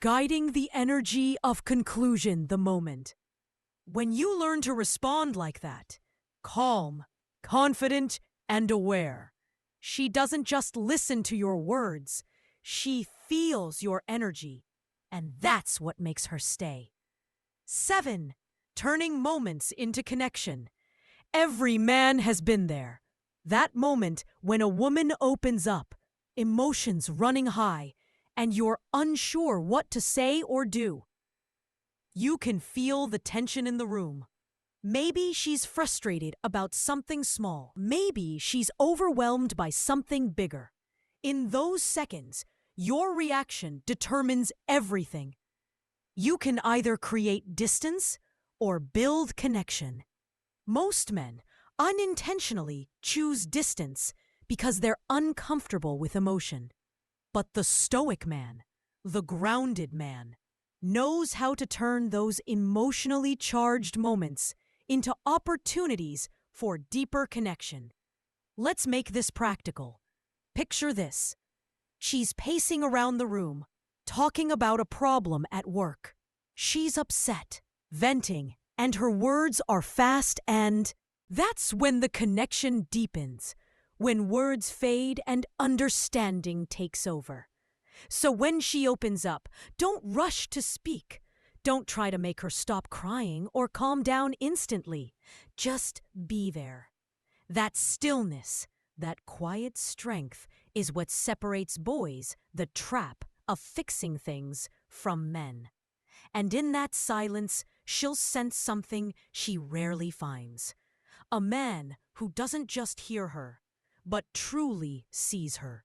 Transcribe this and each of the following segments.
guiding the energy of conclusion the moment. When you learn to respond like that, calm, confident, and aware, she doesn't just listen to your words, she feels your energy, and that's what makes her stay. 7. Turning moments into connection. Every man has been there. That moment when a woman opens up, emotions running high, and you're unsure what to say or do. You can feel the tension in the room. Maybe she's frustrated about something small. Maybe she's overwhelmed by something bigger. In those seconds, your reaction determines everything. You can either create distance or build connection. Most men unintentionally choose distance because they're uncomfortable with emotion. But the Stoic man, the grounded man, knows how to turn those emotionally charged moments into opportunities for deeper connection. Let's make this practical. Picture this. She's pacing around the room, talking about a problem at work. She's upset, venting, and her words are fast, and that's when the connection deepens, when words fade and understanding takes over. So when she opens up, don't rush to speak. Don't try to make her stop crying or calm down instantly. Just be there. That stillness, that quiet strength is what separates boys, the trap of fixing things, from men. And in that silence, she'll sense something she rarely finds. A man who doesn't just hear her, but truly sees her.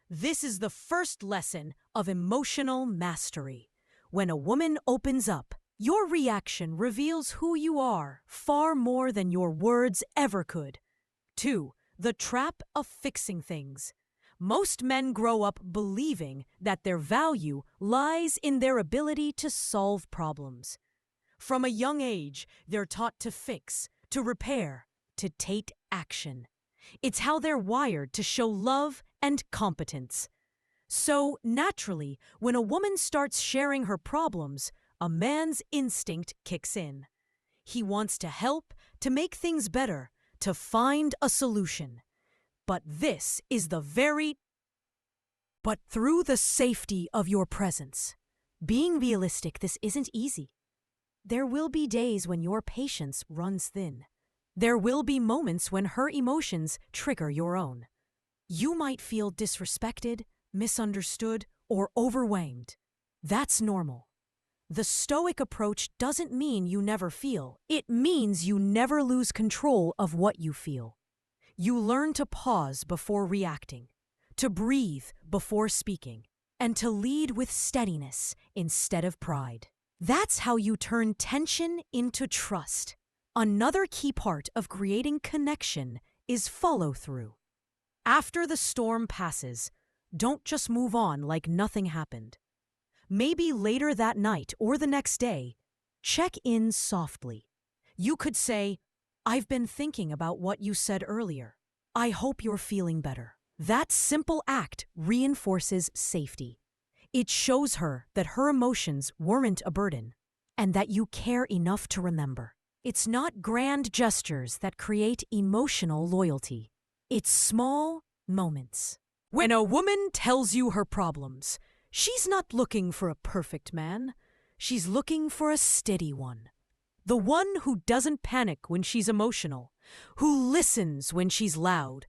This is the first lesson of emotional mastery. When a woman opens up, your reaction reveals who you are far more than your words ever could. 2. The trap of fixing things. Most men grow up believing that their value lies in their ability to solve problems. From a young age, they're taught to fix, to repair, to take action. It's how they're wired to show love and competence. So, naturally, when a woman starts sharing her problems, a man's instinct kicks in. He wants to help, to make things better, to find a solution. But through the safety of your presence. Being realistic, this isn't easy. There will be days when your patience runs thin. There will be moments when her emotions trigger your own. You might feel disrespected, misunderstood, or overwhelmed. That's normal. The Stoic approach doesn't mean you never feel. It means you never lose control of what you feel. You learn to pause before reacting, to breathe before speaking, and to lead with steadiness instead of pride. That's how you turn tension into trust. Another key part of creating connection is follow-through. After the storm passes, don't just move on like nothing happened. Maybe later that night or the next day, check in softly. You could say, "I've been thinking about what you said earlier. I hope you're feeling better." That simple act reinforces safety. It shows her that her emotions weren't a burden and that you care enough to remember. It's not grand gestures that create emotional loyalty. It's small moments. When a woman tells you her problems, she's not looking for a perfect man. She's looking for a steady one. The one who doesn't panic when she's emotional, who listens when she's loud,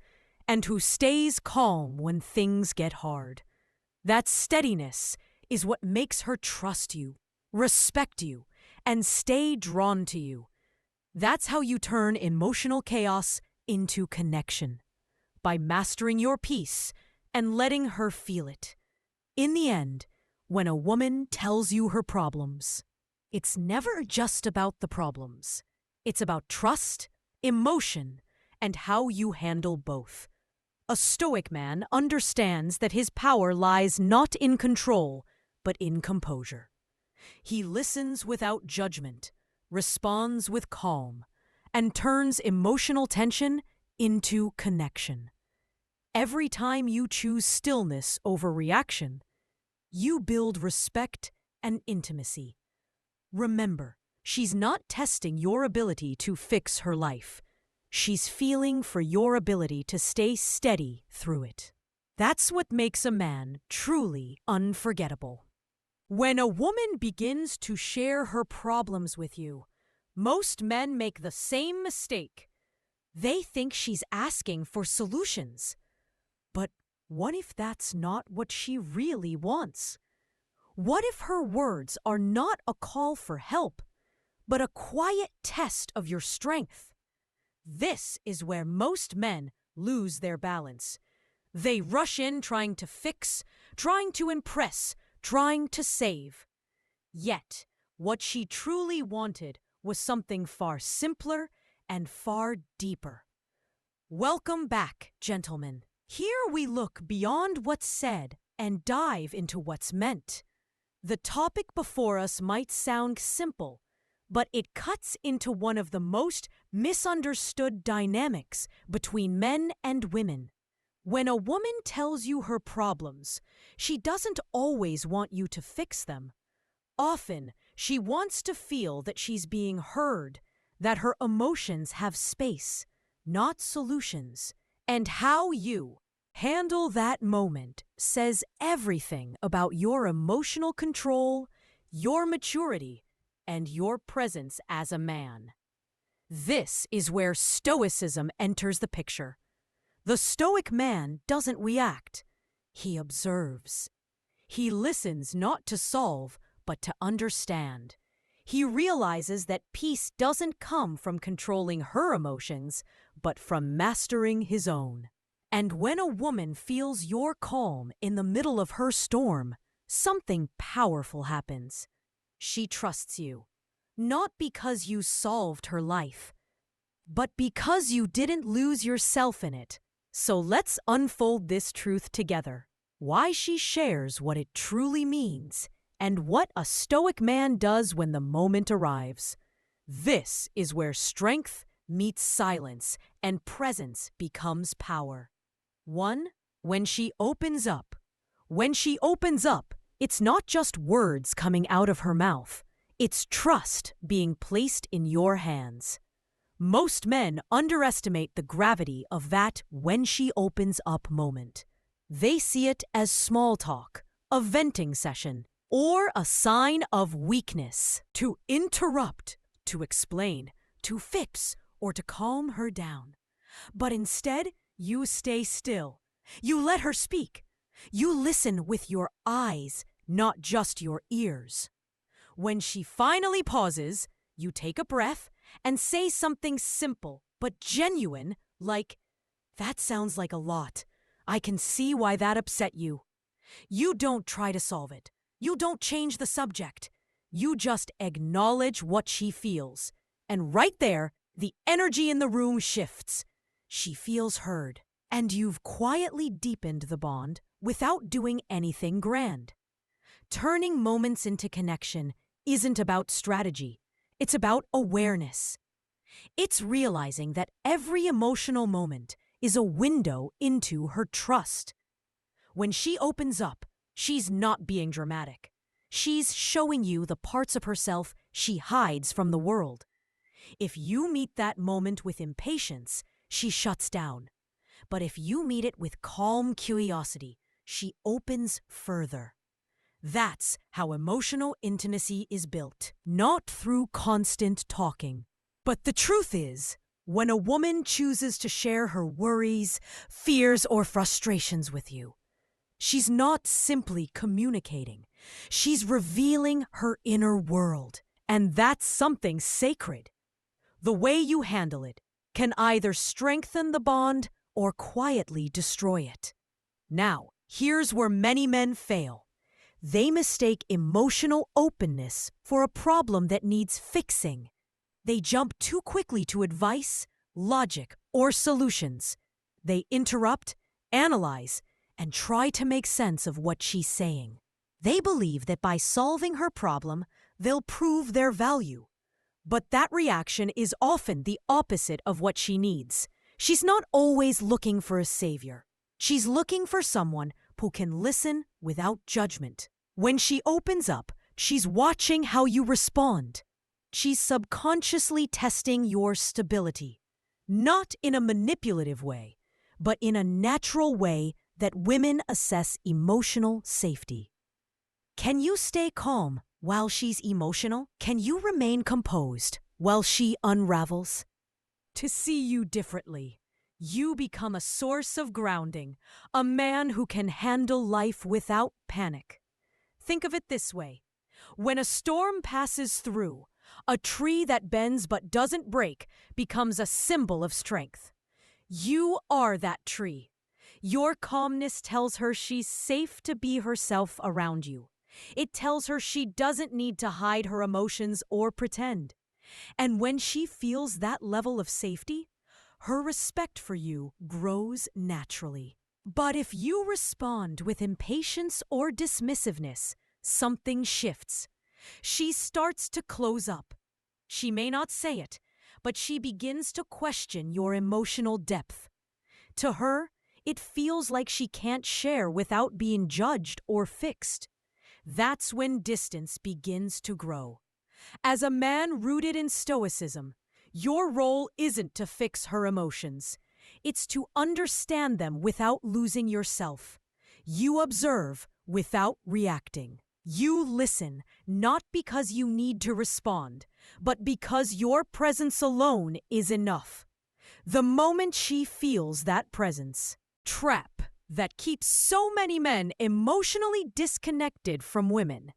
and who stays calm when things get hard. That steadiness is what makes her trust you, respect you, and stay drawn to you. That's how you turn emotional chaos into connection, by mastering your peace and letting her feel it. In the end, when a woman tells you her problems, it's never just about the problems. It's about trust, emotion, and how you handle both. A Stoic man understands that his power lies not in control, but in composure. He listens without judgment, responds with calm, and turns emotional tension into connection. Every time you choose stillness over reaction, you build respect and intimacy. Remember, she's not testing your ability to fix her life. She's feeling for your ability to stay steady through it. That's what makes a man truly unforgettable. When a woman begins to share her problems with you, most men make the same mistake. They think she's asking for solutions. But what if that's not what she really wants? What if her words are not a call for help, but a quiet test of your strength? This is where most men lose their balance. They rush in trying to fix, trying to impress, trying to save. Yet, what she truly wanted was something far simpler and far deeper. Welcome back, gentlemen. Here we look beyond what's said and dive into what's meant. The topic before us might sound simple, but it cuts into one of the most misunderstood dynamics between men and women. When a woman tells you her problems, she doesn't always want you to fix them. Often, she wants to feel that she's being heard, that her emotions have space, not solutions. And how you handle that moment says everything about your emotional control, your maturity, and your presence as a man. This is where Stoicism enters the picture. The Stoic man doesn't react. He observes. He listens not to solve, but to understand. He realizes that peace doesn't come from controlling her emotions, but from mastering his own. And when a woman feels your calm in the middle of her storm, something powerful happens. She trusts you, not because you solved her life, but because you didn't lose yourself in it. So let's unfold this truth together. Why she shares what it truly means, and what a Stoic man does when the moment arrives. This is where strength meets silence and presence becomes power. 1. When she opens up. When she opens up, it's not just words coming out of her mouth. It's trust being placed in your hands. Most men underestimate the gravity of that "when she opens up" moment. They see it as small talk, a venting session, or a sign of weakness. To interrupt, to explain, to fix, or to calm her down. But instead, you stay still. You let her speak. You listen with your eyes, not just your ears. When she finally pauses, you take a breath and say something simple but genuine, like, "That sounds like a lot. I can see why that upset you." You don't try to solve it. You don't change the subject. You just acknowledge what she feels. And right there, the energy in the room shifts. She feels heard. And you've quietly deepened the bond without doing anything grand. Turning moments into connection isn't about strategy. It's about awareness. It's realizing that every emotional moment is a window into her trust. When she opens up, she's not being dramatic. She's showing you the parts of herself she hides from the world. If you meet that moment with impatience, she shuts down. But if you meet it with calm curiosity, she opens further. That's how emotional intimacy is built, not through constant talking. But the truth is, when a woman chooses to share her worries, fears, or frustrations with you, she's not simply communicating. She's revealing her inner world. And that's something sacred. The way you handle it can either strengthen the bond or quietly destroy it. Now, here's where many men fail. They mistake emotional openness for a problem that needs fixing. They jump too quickly to advice, logic, or solutions. They interrupt, analyze, and try to make sense of what she's saying. They believe that by solving her problem, they'll prove their value. But that reaction is often the opposite of what she needs. She's not always looking for a savior. She's looking for someone who can listen without judgment. When she opens up, She's watching how you respond. She's subconsciously testing your stability. Not in a manipulative way, but in a natural way that women assess emotional safety. Can you stay calm while she's emotional? Can you remain composed while she unravels? To see you differently, you become a source of grounding, a man who can handle life without panic. Think of it this way. When a storm passes through, a tree that bends but doesn't break becomes a symbol of strength. You are that tree. Your calmness tells her she's safe to be herself around you. It tells her she doesn't need to hide her emotions or pretend. And when she feels that level of safety, her respect for you grows naturally. But if you respond with impatience or dismissiveness, something shifts. She starts to close up. She may not say it, but she begins to question your emotional depth. To her, it feels like she can't share without being judged or fixed. That's when distance begins to grow. As a man rooted in Stoicism, your role isn't to fix her emotions. It's to understand them without losing yourself. You observe without reacting. You listen, not because you need to respond, but because your presence alone is enough. The moment she feels that presence, trap that keeps so many men emotionally disconnected from women.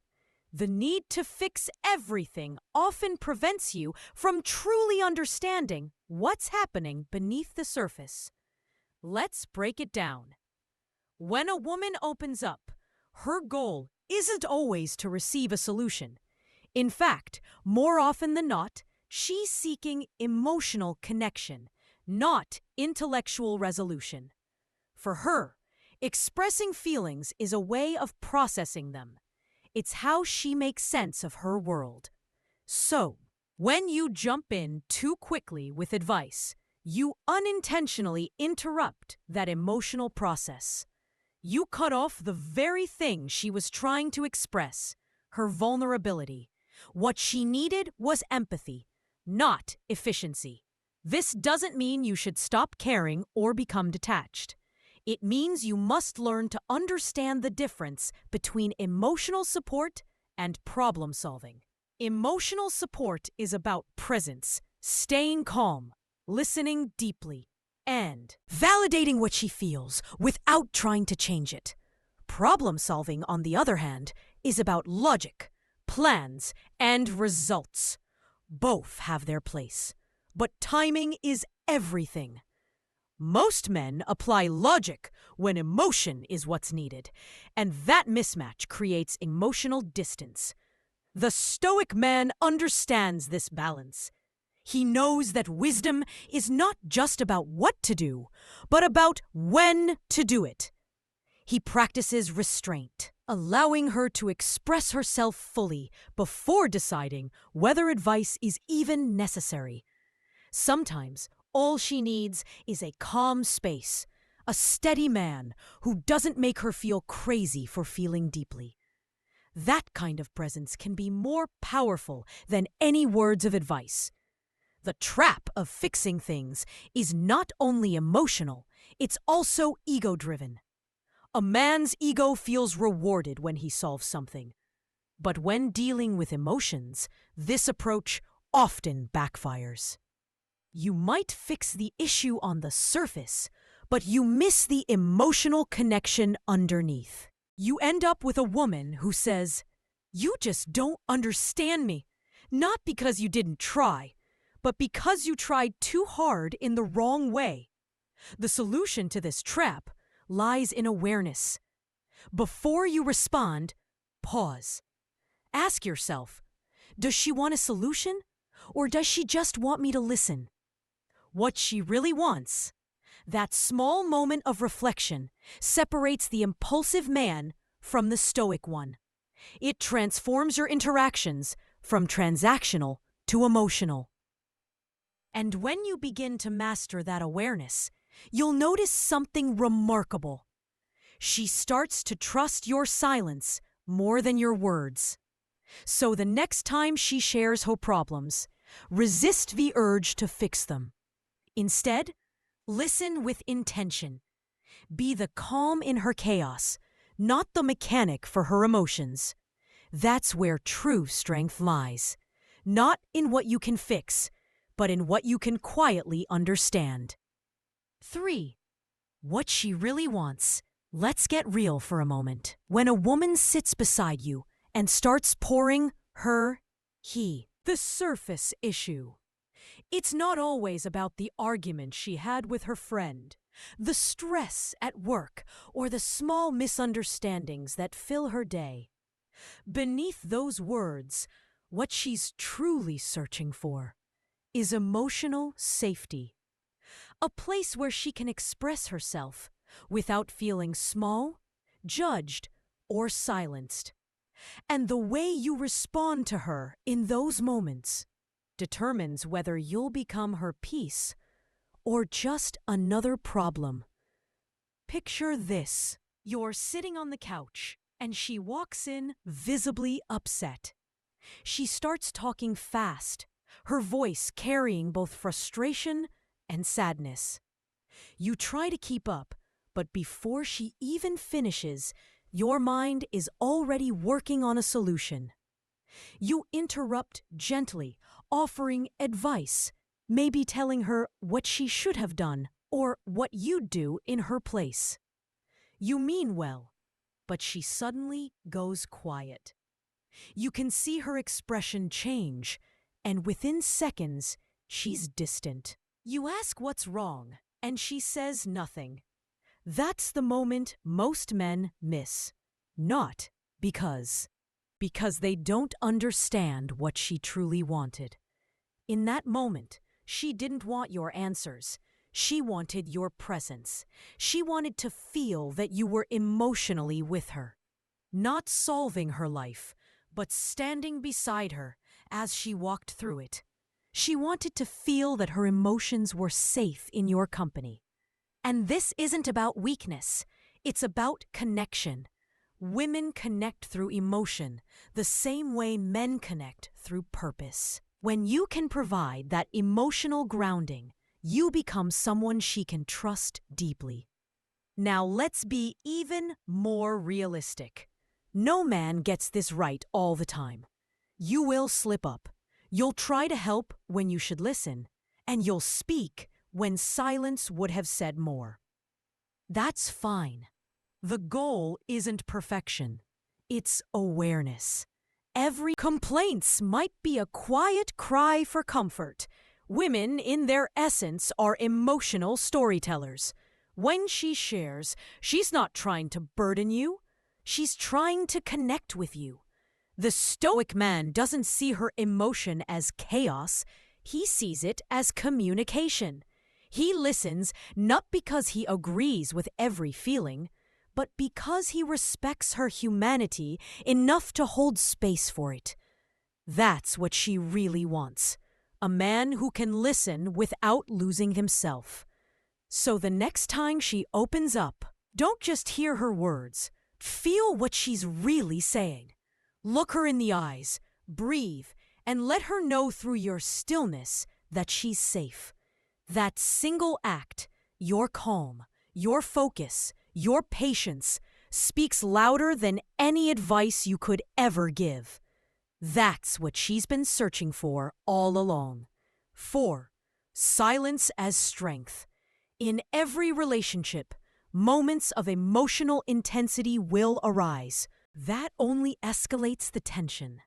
The need to fix everything often prevents you from truly understanding what's happening beneath the surface. Let's break it down. When a woman opens up, her goal isn't always to receive a solution. In fact, more often than not, she's seeking emotional connection, not intellectual resolution. For her, expressing feelings is a way of processing them. It's how she makes sense of her world. So, when you jump in too quickly with advice, you unintentionally interrupt that emotional process. You cut off the very thing she was trying to express, her vulnerability. What she needed was empathy, not efficiency. This doesn't mean you should stop caring or become detached. It means you must learn to understand the difference between emotional support and problem solving. Emotional support is about presence, staying calm, listening deeply, and validating what she feels without trying to change it. Problem solving, on the other hand, is about logic, plans, and results. Both have their place, but timing is everything. Most men apply logic when emotion is what's needed, and that mismatch creates emotional distance. The Stoic man understands this balance. He knows that wisdom is not just about what to do, but about when to do it. He practices restraint, allowing her to express herself fully before deciding whether advice is even necessary. Sometimes, all she needs is a calm space, a steady man who doesn't make her feel crazy for feeling deeply. That kind of presence can be more powerful than any words of advice. The trap of fixing things is not only emotional, it's also ego-driven. A man's ego feels rewarded when he solves something. But when dealing with emotions, this approach often backfires. You might fix the issue on the surface, but you miss the emotional connection underneath. You end up with a woman who says, "You just don't understand me," not because you didn't try, but because you tried too hard in the wrong way. The solution to this trap lies in awareness. Before you respond, pause. Ask yourself, does she want a solution, or does she just want me to listen? What she really wants, that small moment of reflection, separates the impulsive man from the stoic one. It transforms your interactions from transactional to emotional. And when you begin to master that awareness, you'll notice something remarkable. She starts to trust your silence more than your words. So the next time she shares her problems, resist the urge to fix them. Instead, listen with intention. Be the calm in her chaos, not the mechanic for her emotions. That's where true strength lies. Not in what you can fix, but in what you can quietly understand. 3. What she really wants. Let's get real for a moment. When a woman sits beside you and starts pouring the surface issue, it's not always about the argument she had with her friend, the stress at work, or the small misunderstandings that fill her day. Beneath those words, what she's truly searching for is emotional safety. A place where she can express herself without feeling small, judged, or silenced. And the way you respond to her in those moments determines whether you'll become her peace or just another problem. Picture this. You're sitting on the couch, and she walks in visibly upset. She starts talking fast, her voice carrying both frustration and sadness. You try to keep up, but before she even finishes, your mind is already working on a solution. You interrupt gently, offering advice, maybe telling her what she should have done or what you'd do in her place. You mean well, but she suddenly goes quiet. You can see her expression change, and within seconds, she's distant. You ask what's wrong, and she says nothing. That's the moment most men miss. Not because they don't understand what she truly wanted. In that moment, she didn't want your answers. She wanted your presence. She wanted to feel that you were emotionally with her. Not solving her life, but standing beside her as she walked through it. She wanted to feel that her emotions were safe in your company. And this isn't about weakness. It's about connection. Women connect through emotion, the same way men connect through purpose. When you can provide that emotional grounding, you become someone she can trust deeply. Now let's be even more realistic. No man gets this right all the time. You will slip up. You'll try to help when you should listen, and you'll speak when silence would have said more. That's fine. The goal isn't perfection. It's awareness. Every complaints might be a quiet cry for comfort. Women, in their essence, are emotional storytellers. When she shares, she's not trying to burden you. She's trying to connect with you. The Stoic man doesn't see her emotion as chaos. He sees it as communication. He listens not because he agrees with every feeling, but because he respects her humanity enough to hold space for it. That's what she really wants. A man who can listen without losing himself. So the next time she opens up, don't just hear her words. Feel what she's really saying. Look her in the eyes, breathe, and let her know through your stillness that she's safe. That single act, your calm, your focus, your patience, speaks louder than any advice you could ever give. That's what she's been searching for all along. 4. Silence as strength. In every relationship, moments of emotional intensity will arise. That only escalates the tension.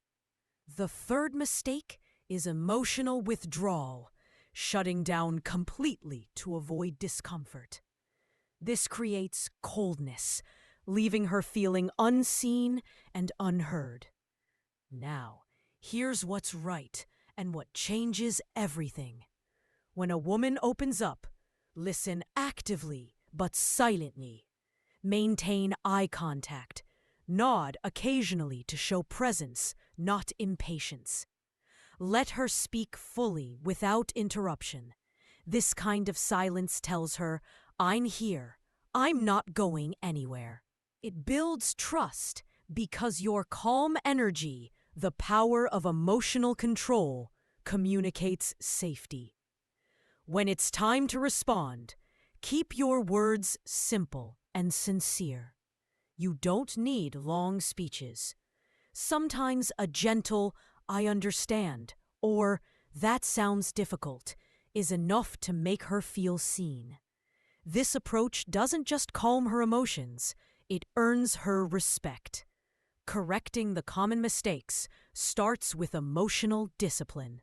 The third mistake is emotional withdrawal, shutting down completely to avoid discomfort. This creates coldness, leaving her feeling unseen and unheard. Now, here's what's right and what changes everything. When a woman opens up, listen actively but silently. Maintain eye contact. Nod occasionally to show presence, not impatience. Let her speak fully without interruption. This kind of silence tells her, I'm here. I'm not going anywhere. It builds trust because your calm energy The power of emotional control communicates safety. When it's time to respond, keep your words simple and sincere. You don't need long speeches. Sometimes a gentle, "I understand," or "that sounds difficult," is enough to make her feel seen. This approach doesn't just calm her emotions, it earns her respect. Correcting the common mistakes starts with emotional discipline.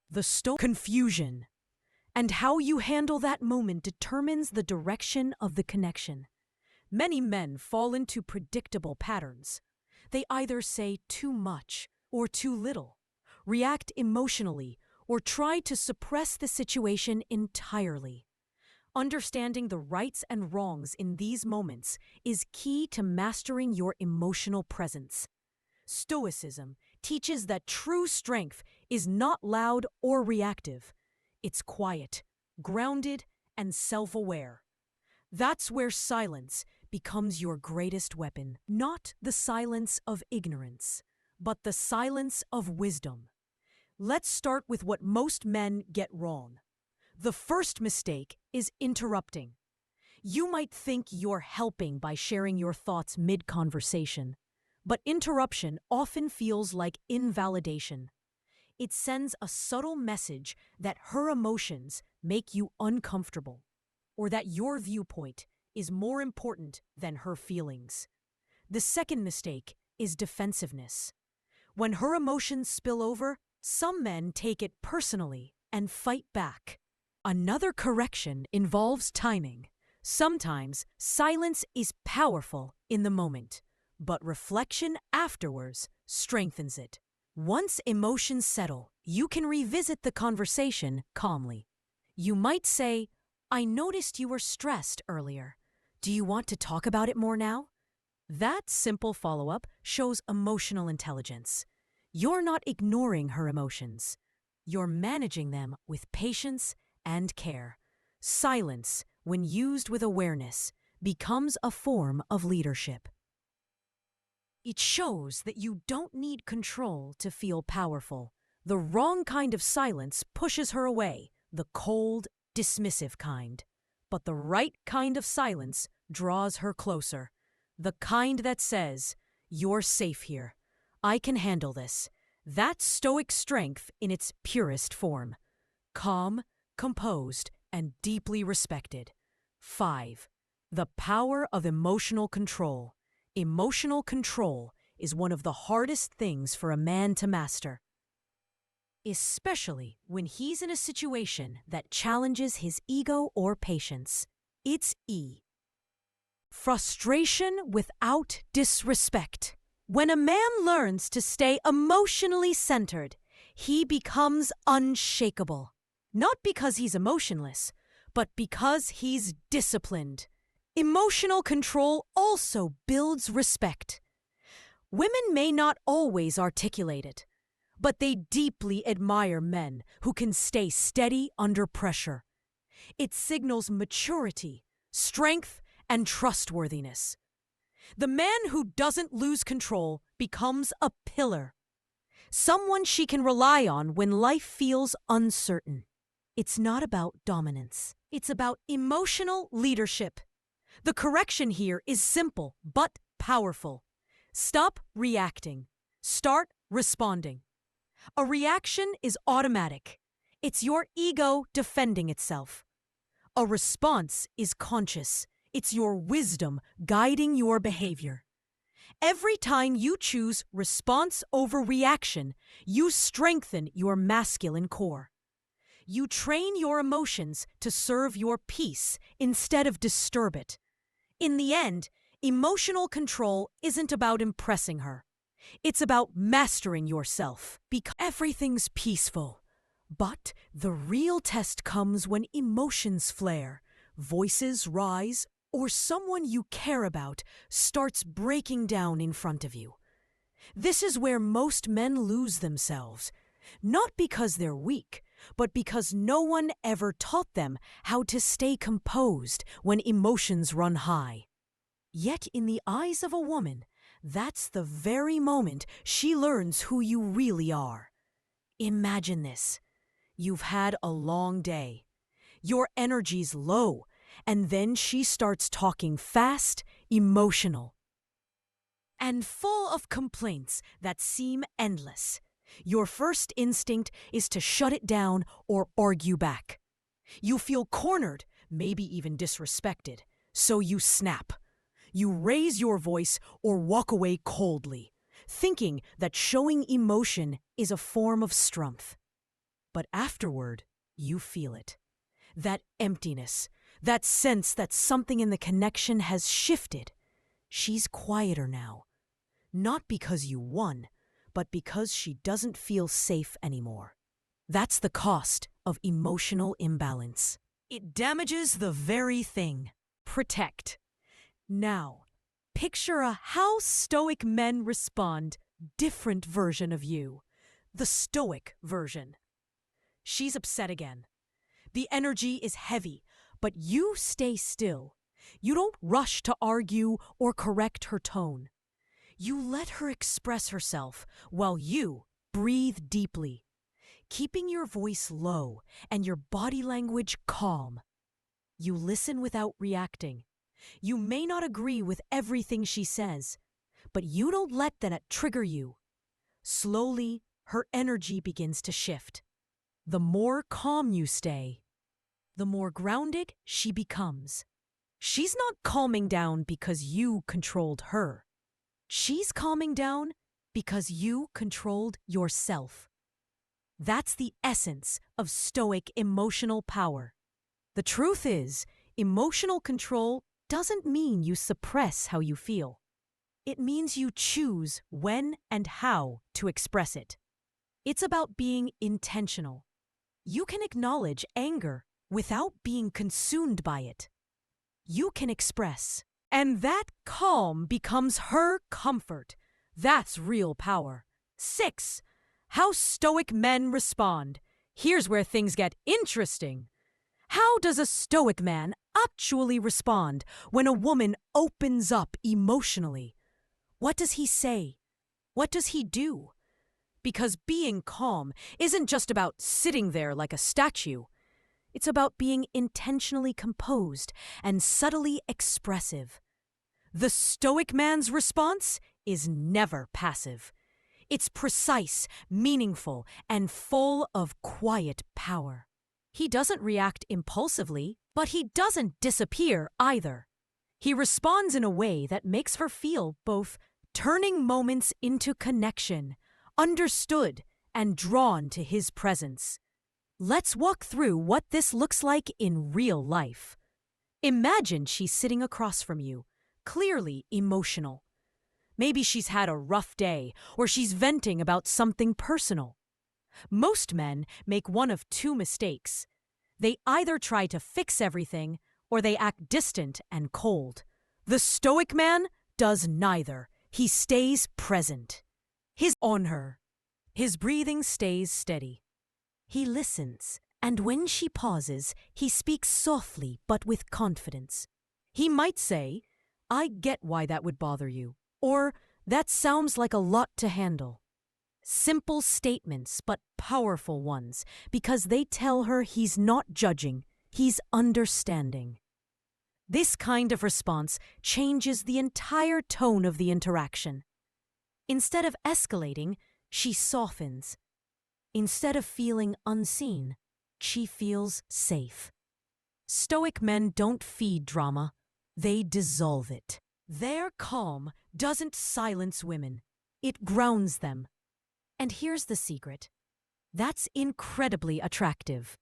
The Stoic confusion and how you handle that moment determines the direction of the connection. Many men fall into predictable patterns. They either say too much or too little, react emotionally, or try to suppress the situation entirely. Understanding the rights and wrongs in these moments is key to mastering your emotional presence. Stoicism teaches that true strength is not loud or reactive. It's quiet, grounded, and self-aware. That's where silence becomes your greatest weapon. Not the silence of ignorance, but the silence of wisdom. Let's start with what most men get wrong. The first mistake is interrupting. You might think you're helping by sharing your thoughts mid-conversation, but interruption often feels like invalidation. It sends a subtle message that her emotions make you uncomfortable, or that your viewpoint is more important than her feelings. The second mistake is defensiveness. When her emotions spill over, some men take it personally and fight back. Another correction involves timing. Sometimes silence is powerful in the moment, but reflection afterwards strengthens it. Once emotions settle, you can revisit the conversation calmly. You might say, "I noticed you were stressed earlier. Do you want to talk about it more now?" That simple follow-up shows emotional intelligence. You're not ignoring her emotions. You're managing them with patience and care. Silence, when used with awareness, becomes a form of leadership. It shows that you don't need control to feel powerful. The wrong kind of silence pushes her away, the cold, dismissive kind. But the right kind of silence draws her closer. The kind that says, "You're safe here. I can handle this." That's Stoic strength in its purest form. Calm, composed, and deeply respected. 5. The power of emotional control. Emotional control is one of the hardest things for a man to master, especially when he's in a situation that challenges his ego or patience. It's frustration without disrespect. When a man learns to stay emotionally centered, he becomes unshakable. Not because he's emotionless, but because he's disciplined. Emotional control also builds respect. Women may not always articulate it, but they deeply admire men who can stay steady under pressure. It signals maturity, strength, and trustworthiness. The man who doesn't lose control becomes a pillar, someone she can rely on when life feels uncertain. It's not about dominance. It's about emotional leadership. The correction here is simple but powerful. Stop reacting. Start responding. A reaction is automatic. It's your ego defending itself. A response is conscious. It's your wisdom guiding your behavior. Every time you choose response over reaction, you strengthen your masculine core. You train your emotions to serve your peace instead of disturb it. In the end, emotional control isn't about impressing her. It's about mastering yourself. Because everything's peaceful. But the real test comes when emotions flare, voices rise, or someone you care about starts breaking down in front of you. This is where most men lose themselves, not because they're weak, but because no one ever taught them how to stay composed when emotions run high. Yet in the eyes of a woman, That's the very moment she learns who you really are. Imagine this. You've had a long day. Your energy's low, and then she starts talking fast, emotional, and full of complaints that seem endless. Your first instinct is to shut it down or argue back. You feel cornered, maybe even disrespected, so you snap. You raise your voice or walk away coldly, thinking that showing emotion is a form of strength. But afterward, you feel it. That emptiness, that sense that something in the connection has shifted. She's quieter now. Not because you won, but because she doesn't feel safe anymore. That's the cost of emotional imbalance. It damages the very thing. Protect. Now, picture a how Stoic men respond, different version of you. The Stoic version. She's upset again. The energy is heavy, but you stay still. You don't rush to argue or correct her tone. You let her express herself while you breathe deeply, keeping your voice low and your body language calm. You listen without reacting. You may not agree with everything she says, but you don't let that trigger you. Slowly, her energy begins to shift. The more calm you stay, the more grounded she becomes. She's not calming down because you controlled her. She's calming down because you controlled yourself. That's the essence of Stoic emotional power. The truth is, emotional control doesn't mean you suppress how you feel. It means you choose when and how to express it. It's about being intentional. You can acknowledge anger without being consumed by it. You can express, and that calm becomes her comfort. That's real power. 6. How Stoic men respond. Here's where things get interesting. How does a Stoic man actually respond when a woman opens up emotionally? What does he say? What does he do? Because being calm isn't just about sitting there like a statue. It's about being intentionally composed and subtly expressive. The Stoic man's response is never passive. It's precise, meaningful, and full of quiet power. He doesn't react impulsively, but he doesn't disappear either. He responds in a way that makes her feel both turning moments into connection, understood, and drawn to his presence. Let's walk through what this looks like in real life. Imagine she's sitting across from you, clearly emotional. Maybe she's had a rough day, or she's venting about something personal. Most men make one of two mistakes. They either try to fix everything, or they act distant and cold. The Stoic man does neither. He stays present. He's on her. His breathing stays steady. He listens, and when she pauses, he speaks softly but with confidence. He might say, "I get why that would bother you," or "That sounds like a lot to handle." Simple statements, but powerful ones, because they tell her he's not judging, he's understanding. This kind of response changes the entire tone of the interaction. Instead of escalating, she softens. Instead of feeling unseen, she feels safe. Stoic men don't feed drama, they dissolve it. Their calm doesn't silence women, it grounds them. And here's the secret. That's incredibly attractive.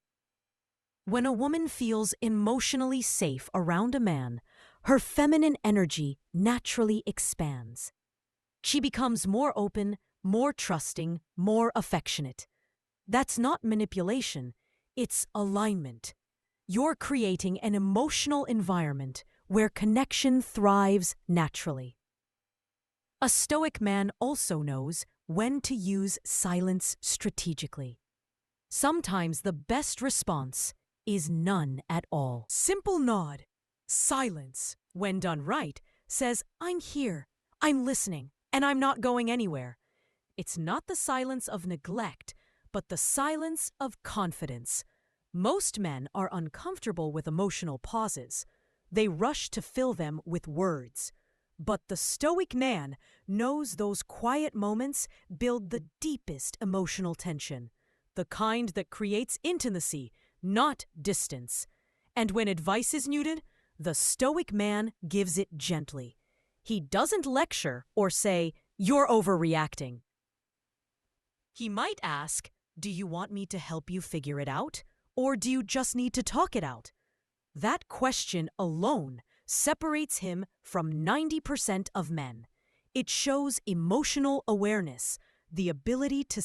When a woman feels emotionally safe around a man, her feminine energy naturally expands. She becomes more open, more trusting, more affectionate. That's not manipulation, it's alignment. You're creating an emotional environment where connection thrives naturally. A Stoic man also knows when to use silence strategically. Sometimes the best response is none at all. Simple nod, silence, when done right, says, "I'm here, I'm listening, and I'm not going anywhere. It's not the silence of neglect, but the silence of confidence. Most men are uncomfortable with emotional pauses. They rush to fill them with words. But the Stoic man knows those quiet moments build the deepest emotional tension, the kind that creates intimacy, not distance. And when advice is needed, the Stoic man gives it gently. He doesn't lecture or say, "You're overreacting." He might ask, "Do you want me to help you figure it out? Or do you just need to talk it out?" That question alone separates him from 90% of men. It shows emotional awareness, the ability to